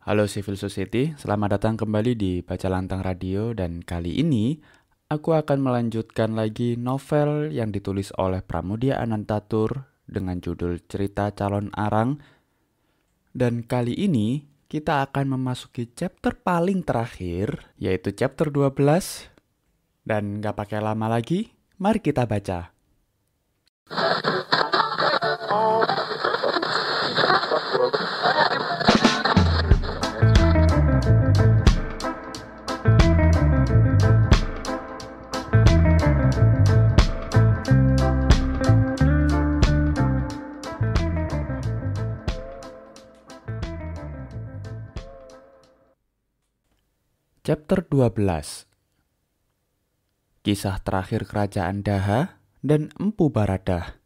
Halo Civil Society, selamat datang kembali di Baca Lantang Radio dan kali ini aku akan melanjutkan lagi novel yang ditulis oleh Pramudia Anantatur dengan judul Cerita Calon Arang dan kali ini kita akan memasuki chapter paling terakhir yaitu chapter 12 dan gak pakai lama lagi, mari kita baca. Chapter 12. Kisah terakhir Kerajaan Daha dan Empu Baradah.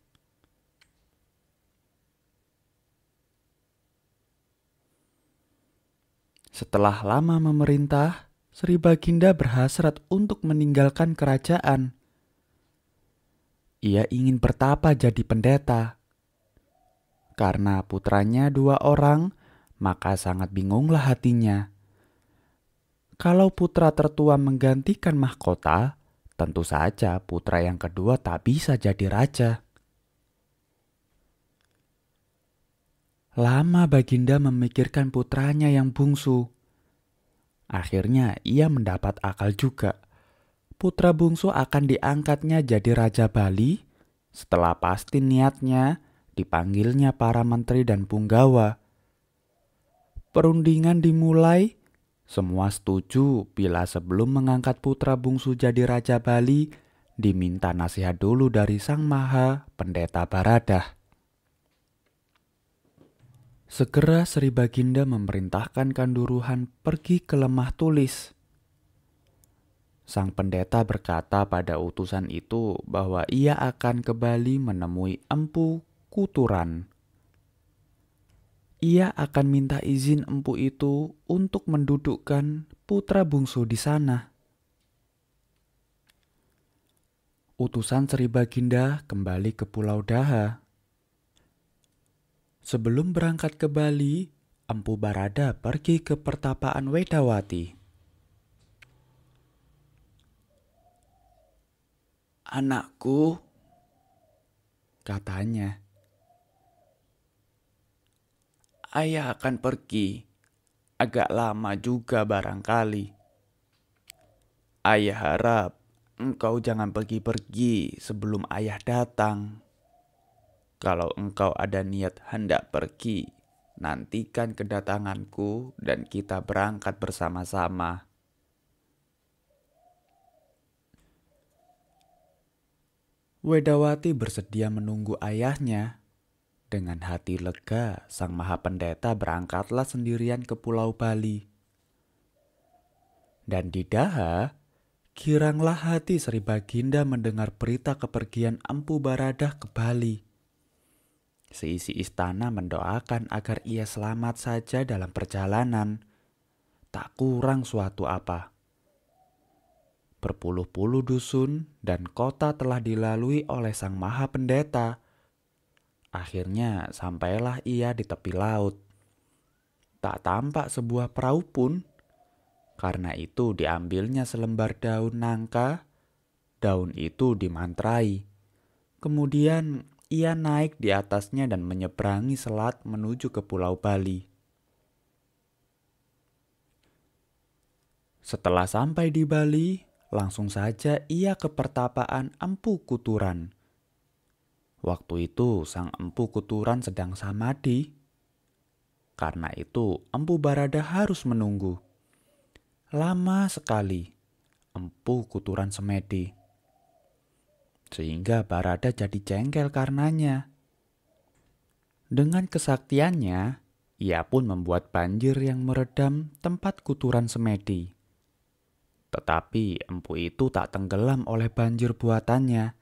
Setelah lama memerintah, Sri Baginda berhasrat untuk meninggalkan kerajaan. Ia ingin bertapa jadi pendeta. Karena putranya 2 orang, maka sangat bingunglah hatinya. Kalau putra tertua menggantikan mahkota, tentu saja putra yang kedua tak bisa jadi raja. Lama Baginda memikirkan putranya yang bungsu. Akhirnya ia mendapat akal juga. Putra bungsu akan diangkatnya jadi Raja Bali setelah pasti niatnya dipanggilnya para menteri dan punggawa. Perundingan dimulai, semua setuju bila sebelum mengangkat putra bungsu jadi Raja Bali, diminta nasihat dulu dari Sang Maha Pendeta Baradah. Segera Sri Baginda memerintahkan Kanduruhan pergi ke Lemah Tulis. Sang pendeta berkata pada utusan itu bahwa ia akan ke Bali menemui Empu Kuturan. Ia akan minta izin empu itu untuk mendudukkan putra bungsu di sana. Utusan Sri Baginda kembali ke Pulau Daha. Sebelum berangkat ke Bali, Empu Barada pergi ke pertapaan Wedawati. "Anakku," katanya, "ayah akan pergi. Agak lama juga barangkali. Ayah harap engkau jangan pergi-pergi sebelum ayah datang. Kalau engkau ada niat hendak pergi, nantikan kedatanganku dan kita berangkat bersama-sama." Wedawati bersedia menunggu ayahnya. Dengan hati lega, Sang Maha Pendeta berangkatlah sendirian ke Pulau Bali. Dan di Daha, giranglah hati Sri Baginda mendengar berita kepergian Empu Baradah ke Bali. Seisi istana mendoakan agar ia selamat saja dalam perjalanan. Tak kurang suatu apa. Berpuluh-puluh dusun dan kota telah dilalui oleh Sang Maha Pendeta. Akhirnya sampailah ia di tepi laut. Tak tampak sebuah perahu pun. Karena itu diambilnya selembar daun nangka. Daun itu dimantrai. Kemudian ia naik di atasnya dan menyeberangi selat menuju ke Pulau Bali. Setelah sampai di Bali, langsung saja ia ke pertapaan Empu Kuturan. Waktu itu sang Empu Kuturan sedang samadhi. Karena itu Empu Barada harus menunggu. Lama sekali Empu Kuturan semedi. Sehingga Barada jadi jengkel karenanya. Dengan kesaktiannya, ia pun membuat banjir yang meredam tempat Kuturan semedi. Tetapi empu itu tak tenggelam oleh banjir buatannya.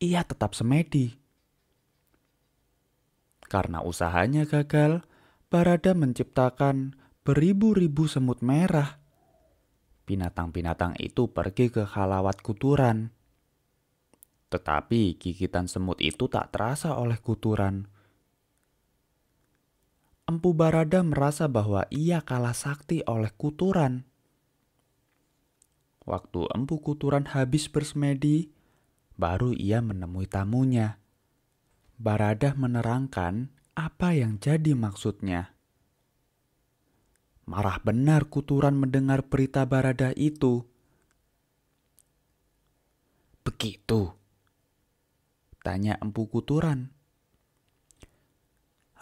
Ia tetap semedi. Karena usahanya gagal, Barada menciptakan beribu-ribu semut merah. Binatang-binatang itu pergi ke Khalawat Kuturan. Tetapi gigitan semut itu tak terasa oleh Kuturan. Empu Barada merasa bahwa ia kalah sakti oleh Kuturan. Waktu Empu Kuturan habis bersemedi, baru ia menemui tamunya. Barada menerangkan apa yang jadi maksudnya. Marah benar Kuturan mendengar berita Barada itu. "Begitu?" tanya Empu Kuturan.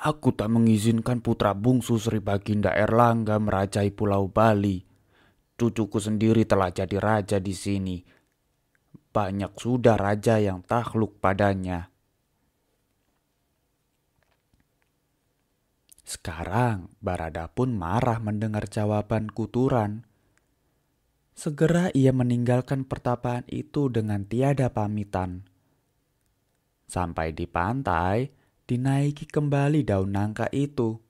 "Aku tak mengizinkan putra bungsu Sri Baginda Erlangga merajai Pulau Bali. Cucuku sendiri telah jadi raja di sini. Banyak sudah raja yang takluk padanya." Sekarang Barada pun marah mendengar jawaban Kuturan. Segera ia meninggalkan pertapaan itu dengan tiada pamitan. Sampai di pantai, dinaiki kembali daun nangka itu.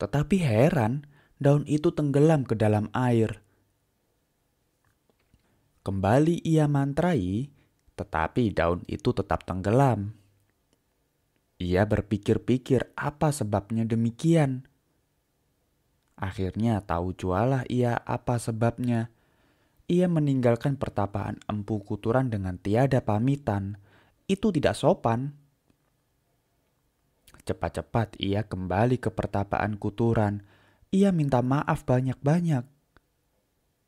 Tetapi heran, daun itu tenggelam ke dalam air. Kembali ia mantrai, tetapi daun itu tetap tenggelam. Ia berpikir-pikir apa sebabnya demikian. Akhirnya tahu jualah ia apa sebabnya. Ia meninggalkan pertapaan Empu Kuturan dengan tiada pamitan. Itu tidak sopan. Cepat-cepat ia kembali ke pertapaan Kuturan. Ia minta maaf banyak-banyak.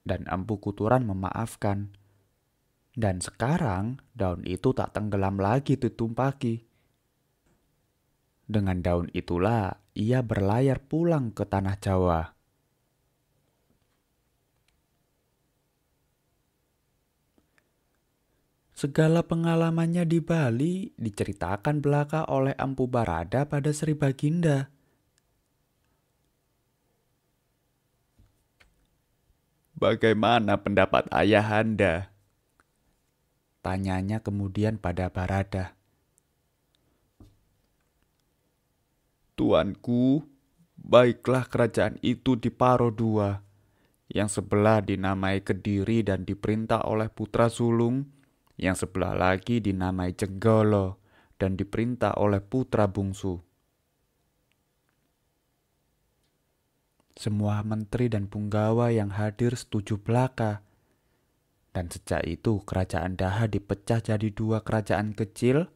Dan Empu Kuturan memaafkan. Dan sekarang daun itu tak tenggelam lagi ditumpaki. Dengan daun itulah ia berlayar pulang ke tanah Jawa. Segala pengalamannya di Bali diceritakan belaka oleh Empu Barada pada Sri Baginda. "Bagaimana pendapat ayahanda?" tanyanya kemudian pada Barada. "Tuanku, baiklah kerajaan itu diparo dua. Yang sebelah dinamai Kediri dan diperintah oleh putra sulung. Yang sebelah lagi dinamai Jenggolo dan diperintah oleh putra bungsu. Semua menteri dan punggawa yang hadir setuju belaka. Dan sejak itu kerajaan Daha dipecah jadi dua kerajaan kecil.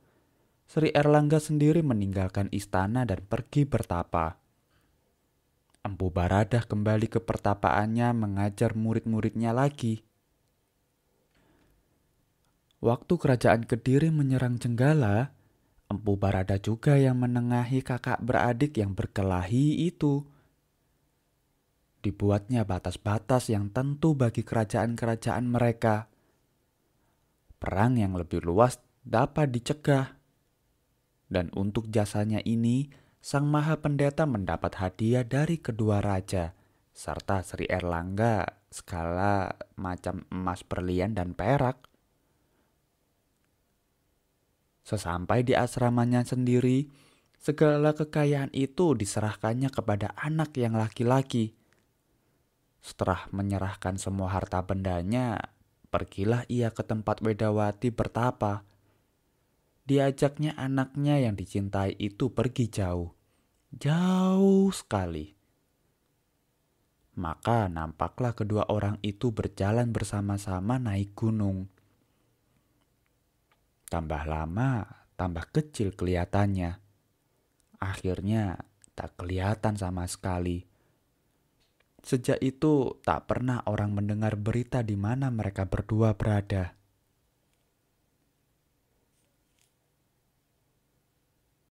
Sri Erlangga sendiri meninggalkan istana dan pergi bertapa. Empu Barada kembali ke pertapaannya mengajar murid-muridnya lagi. Waktu kerajaan Kediri menyerang Jenggala, Empu Barada juga yang menengahi kakak beradik yang berkelahi itu. Dibuatnya batas-batas yang tentu bagi kerajaan-kerajaan mereka. Perang yang lebih luas dapat dicegah. Dan untuk jasanya ini, Sang Maha Pendeta mendapat hadiah dari kedua raja, serta Sri Erlangga segala macam emas, berlian, dan perak. Sesampai di asramanya sendiri, segala kekayaan itu diserahkannya kepada anak yang laki-laki. Setelah menyerahkan semua harta bendanya, pergilah ia ke tempat Wedawati bertapa. Diajaknya anaknya yang dicintai itu pergi jauh, jauh sekali. Maka nampaklah kedua orang itu berjalan bersama-sama naik gunung. Tambah lama, tambah kecil kelihatannya. Akhirnya tak kelihatan sama sekali. Sejak itu tak pernah orang mendengar berita di mana mereka berdua berada.